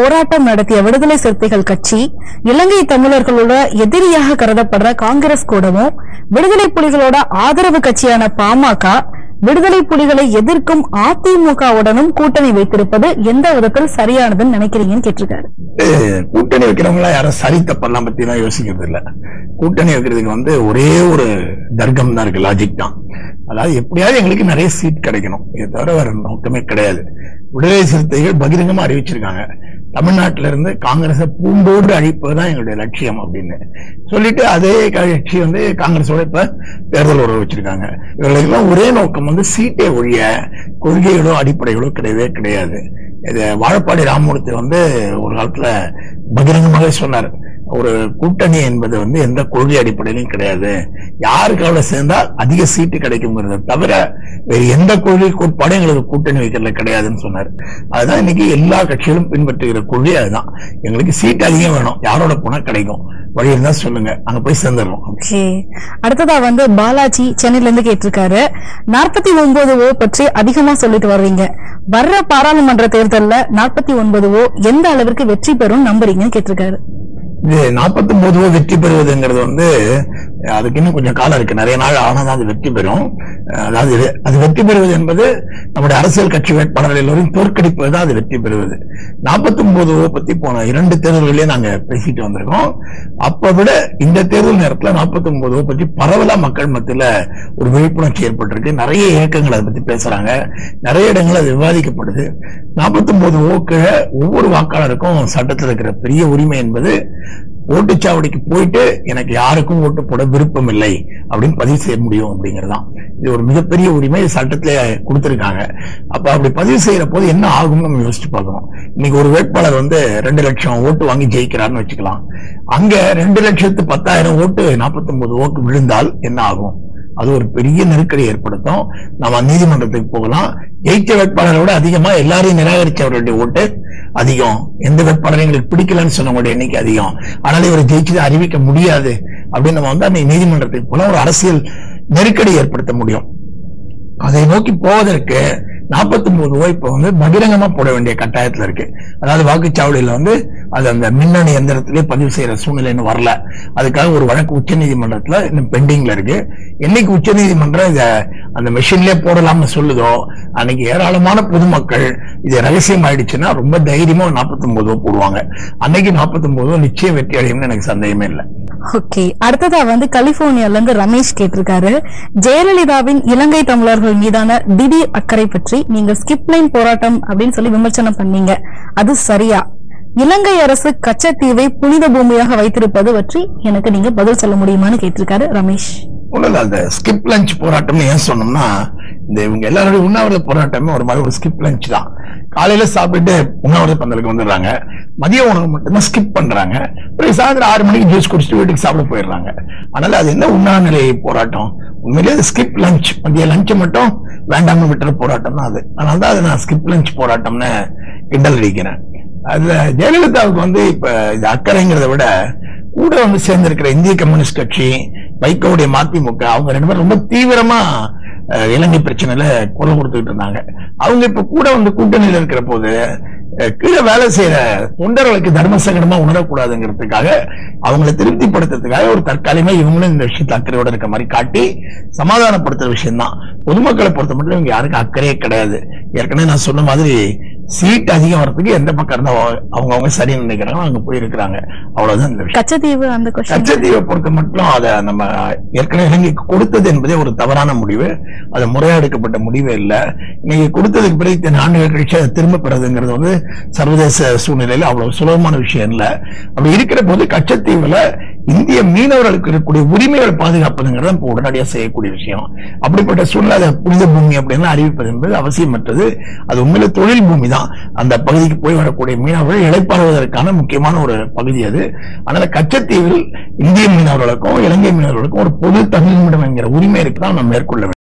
போராட்டம் நடத்திய விடுதலை சிறுத்தைகள் கட்சி, இலங்கை தமிழர்களோட எதிரியாக கருதப்படுற காங்கிரஸ் கூடவும், விடுதலை புலிகளோட ஆதரவு கட்சியான பாமக, விடுதலை புலிகளை எதிர்க்கும் அதிமுகவுடனும் கூட்டணி வைத்திருப்பது எந்த விதத்தில் சரியானதுன்னு நினைக்கிறீங்கன்னு கேட்டிருக்காரு. கூட்டணி வைக்கிறவங்களா யாரும் சரி தப்பெல்லாம் பத்தி எல்லாம் யோசிக்கிறது இல்ல. கூட்டணி வைக்கிறதுக்கு ஒரே ஒரு தர்க்கம் தான் இருக்கு, லாஜிக் தான். அதாவது எப்படியாவது எங்களுக்கு நிறைய சீட் கிடைக்கணும், இதை தவிர வேற நோக்கமே கிடையாது. விடுதலை சிறுத்தைகள் பகிரங்கமா அறிவிச்சிருக்காங்க, தமிழ்நாட்டில இருந்து காங்கிரஸை பூண்டோடு அழிப்பதுதான் எங்களுடைய லட்சியம் அப்படின்னு சொல்லிட்டு, அதே கட்சி காங்கிரஸோட இப்ப தேர்தல் உறவு வச்சிருக்காங்க. இவர்களுக்கெல்லாம் ஒரே நோக்கம் சீட்டை ஒழிய கொள்கைகளோ அடிப்படைகளோ கிடையவே கிடையாது. இது வாழப்பாடி ராமமூர்த்தி ஒரு காலத்துல பகிரங்கமாக சொன்னார், ஒரு கூட்டணி என்பது எந்த கொள்கை அடிப்படையிலும் கிடையாது, யாருக்கு அவ்வளவு சேர்ந்தா அதிக சீட்டு கிடைக்குங்கிறத தவிர வேறு எந்த கொள்கை கோட்பாடும் எங்களுக்கு கூட்டணி வைக்கிறதுல கிடையாதுன்னு சொன்னார். அதுதான் இன்னைக்கு எல்லா கட்சிகளும் பின்பற்றுகிற கொள்கை. அதுதான், எங்களுக்கு சீட் அதிகம் வேணும், யாரோட போனா கிடைக்கும், வழி இருந்தா சொல்லுங்க, அங்க போய் சேர்ந்துடணும். அடுத்ததா பாலாஜி சென்னையில இருந்து கேட்டிருக்காரு, 49O பற்றி அதிகமா சொல்லிட்டு வர்றீங்க, வர்ற பாராளுமன்ற தேர்தல்ல 49O எந்த அளவிற்கு வெற்றி பெறும் நம்புறீங்கன்னு கேட்டிருக்காரு. இது 49 வெற்றி பெறுவதுங்கிறது அதுக்கு இன்னும் கொஞ்சம் காலம் இருக்கு, நிறைய நாள் ஆனாதான் அது வெற்றி பெறும். அதாவது அது வெற்றி பெறுவது என்பது நம்முடைய அரசியல் கட்சி வேட்பாளர்கள் எல்லோரும் தோற்கடிப்பதுதான் அது வெற்றி பெறுவது. 49 பத்தி போன 2 தேர்தல்களே நாங்க பேசிட்டு வந்திருக்கோம். அப்ப விட இந்த தேர்தல் நேரத்துல 49 பத்தி பரவலா மக்கள் மத்தியில ஒரு விழிப்புணர்ச்சி ஏற்பட்டிருக்கு. நிறைய இயக்கங்கள் அதை பத்தி பேசுறாங்க, நிறைய இடங்கள் அது விவாதிக்கப்படுது. 49 ஒவ்வொரு வாக்காளருக்கும் சட்டத்தில் இருக்கிற பெரிய உரிமை என்பது ஓட்டுச்சாவடிக்கு போயிட்டு எனக்கு யாருக்கும் ஓட்டு போட விருப்பம் இல்லை அப்படின்னு பதிவு செய்ய முடியும் அப்படிங்கறதுதான். இது ஒரு மிகப்பெரிய உரிமை, சட்டத்திலே கொடுத்திருக்காங்க. அப்ப அப்படி பதிவு செய்யற போது என்ன ஆகும் நம்ம யோசிச்சு பார்க்கணும். இன்னைக்கு ஒரு வேட்பாளர் 2 லட்சம் ஓட்டு வாங்கி ஜெயிக்கிறார்னு வச்சுக்கலாம். அங்க 2,10,000 ஓட்டு 49 விழுந்தால் என்ன ஆகும்? அது ஒரு பெரிய நெருக்கடி ஏற்படுத்தும். நம்ம நீதிமன்றத்துக்கு போகலாம். ஜெயிச்ச வேட்பாளரை விட அதிகமா எல்லாரையும் நிராகரிச்சவருடைய ஓட்டு அதிகம், எந்த வேட்பாளரையும் எங்களுக்கு பிடிக்கலன்னு சொன்னவங்களுடைய எண்ணிக்கை அதிகம், ஆனால் இவரை ஜெயிச்சதை அறிவிக்க முடியாது அப்படின்னு நம்ம நீதிமன்றத்துக்கு போல ஒரு அரசியல் நெருக்கடி ஏற்படுத்த முடியும். அதை நோக்கி போவதற்கு 49 இப்ப பகிரங்கமா போட வேண்டிய கட்டாயத்துல இருக்கு. அதாவது வாக்குச்சாவடியில அது அந்த மின்னணு எந்திரத்திலே பதிவு செய்யற சூழ்நிலை இன்னும் வரல. அதுக்காக ஒரு வழக்கு உச்ச நீதிமன்றத்துல இன்னும் பெண்டிங்ல இருக்கு. என்னைக்கு உச்ச நீதிமன்றம் இத அந்த மெஷின்லயே போடலாம்னு சொல்லுதோ அன்னைக்கு ஏராளமான பொதுமக்கள் இது ரகசியம் ஆயிடுச்சுன்னா ரொம்ப தைரியமா 49 போடுவாங்க. அன்னைக்கு 49 நிச்சயம் வெற்றி அடையும்னு எனக்கு சந்தேகமே இல்லை. ஓகே, அடுத்ததா கலிபோர்னியால இருந்து ரமேஷ் கேட்டிருக்காரு, ஜெயலலிதாவின் இலங்கை தமிழர்கள் மீதான திடீர் அக்கறை பற்றி நீங்க ஸ்கிப் லைன் போராட்டம் அப்படின்னு சொல்லி விமர்சனம் பண்ணீங்க, அது சரியா? இலங்கை அரசு கச்சத்தீவை புனித பூமியாக வைத்திருப்பது பற்றி எனக்கு நீங்க பதில் சொல்ல முடியுமான்னு கேட்டிருக்காரு ரமேஷ். அந்த ஸ்கிப் லஞ்ச் போராட்டம் ஏன் சொன்னோம்னா, இந்த இவங்க எல்லாருடைய உண்ணாவிரத போராட்டமே ஒரு மாதிரி ஒரு ஸ்கிப் லஞ்ச் தான். காலையில சாப்பிட்டு உண்ணாவிரத பந்தலுக்கு வந்துடுறாங்க, மதிய உணவு மட்டும்தான் ஸ்கிப் பண்றாங்க, சாயந்தரம் 6 மணிக்கு ஜூஸ் குடிச்சிட்டு வீட்டுக்கு சாப்பிட போயிடுறாங்க. அதனால அது என்ன உண்ணாநிலை போராட்டம்? உண்மையிலேயே அது ஸ்கிப் லஞ்ச், மதிய லஞ்சை மட்டும் வேண்டாம்னு விட்டுற போராட்டம் தான் அது. அதனாலதான் அதை நான் ஸ்கிப் லஞ்ச் போராட்டம்னு கிண்டல் அடிக்கிறேன். அதுல ஜெயலலிதாவுக்கு இப்ப இது அக்கறைங்கிறத விட கூட சேர்ந்திருக்கிற இந்திய கம்யூனிஸ்ட் கட்சி, வைகோவுடைய மதிமுக, அவங்க 2 பேரும் ரொம்ப தீவிரமா இலங்கை பிரச்சனையில குரல் கொடுத்துட்டு இருந்தாங்க. அவங்க இப்ப கூட கூட்டணியில இருக்கிற போது கீழே வேலை செய்யற தொண்டர்களுக்கு தர்ம சங்கடமா உணரக்கூடாதுங்கிறதுக்காக அவங்களை திருப்திப்படுத்துறதுக்காக ஒரு தற்காலிகமா இவங்களும் இந்த விஷயத்துல அக்கறையோட இருக்க மாதிரி காட்டி சமாதானப்படுத்துற விஷயம் தான். பொதுமக்களை பொறுத்த மட்டும் இவங்க யாருக்கும் அக்கறையே கிடையாது. ஏற்கனவே நான் சொன்ன மாதிரி சீட் அதிகம் வரதுக்கு எந்த பக்கம் இருந்தா அவங்க சரின்னு நினைக்கிறாங்க அங்க போய் இருக்கிறாங்க, அவ்வளவுதான் இந்த விஷயம். கச்சத்தீவை பொறுத்த மட்டும் அதை நம்ம ஏற்கனவே இலங்கைக்கு கொடுத்தது என்பதே ஒரு தவறான முடிவு, அது முறையா எடுக்கப்பட்ட முடிவே இல்லை. இன்னைக்கு கொடுத்ததுக்கு பிறகு இத்தனை ஆண்டுகள் கழிச்சு அதை திரும்ப பெறதுங்கிறது சர்வதேச சூழ்நிலையில அவ்வளவு சுலபமான விஷயம் இல்லை. அப்படி இருக்கிற போது கச்சத்தீவுல இந்திய மீனவர்களுக்கு இருக்கக்கூடிய உரிமைகளை பாதுகாப்பதுங்கிறது இப்ப உடனடியா செய்யக்கூடிய விஷயம். அப்படிப்பட்ட சூழ்நிலை புனித பூமி அப்படின்னு அறிவிப்பது என்பது அவசியமற்றது. அது உண்மையில தொழில் பூமி தான். அந்த பகுதிக்கு போய் வரக்கூடிய மீனவர்கள் இளைப்பாறுவதற்கான முக்கியமான ஒரு பகுதி அது. அதனால கச்சத்தீவில் இந்திய மீனவர்களுக்கும் இலங்கை மீனவர்களுக்கும் ஒரு பொது தனிமிடம் என்கிற உரிமை இருக்குதான் நம்ம மேற்கொள்ள வேண்டும்.